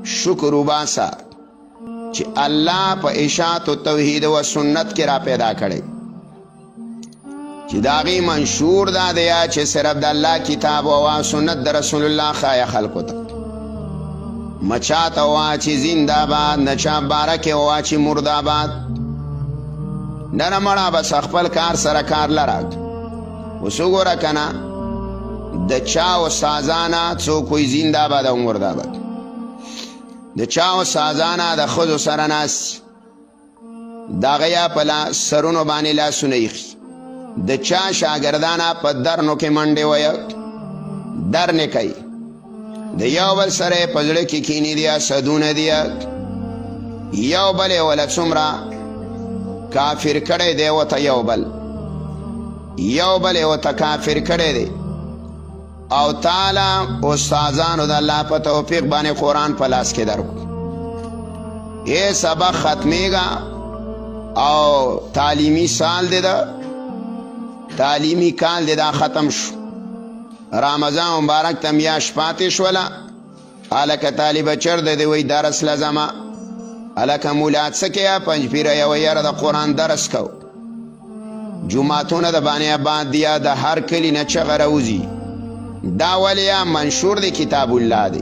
شکر وباسا چې الله په اشاعت و توحید و سنت کې را پیدا کړي چې داغي منشور دا دی چې صرف د الله کتاب او سنت د رسول الله خای خلقو ته مچاته وا چې زنده باد نچا بارکه وا چې مرداباد نرمړه بس خپل کار سره کار لراک وسوګوره کنه د چا او سازانا څو کوئی زنده باد او مرداباد د چا او سازانا د خود سره ناس دا غیا په سرونو باندې لاسونه یخ د چا شاګردانا په درنو کې منډه وای در نه کوي د یو بل سره پزړه کې کینی دی سدونه دی یو بل ولا څومره کافر کړي دی وته یو بل وته کافر کړي دی او تعالی استادانو د الله په توفیق باندې قرآن په لاس کې درکو یې سبق ختمېږي او تعلیمی سال دی دا تعلیمی کال دی دا ختم شو رمضان مبارک ته میاشت پاتې شوله هلکه طالب چرده دی وی درس لازمه هلکه مولات څه کوي پنج پیره یوه یاره د قرآن درس کو جوماتونه د بانې آباد دي د هر کلي نه چغه راوځي دا ولیا منشور دی کتاب الله دی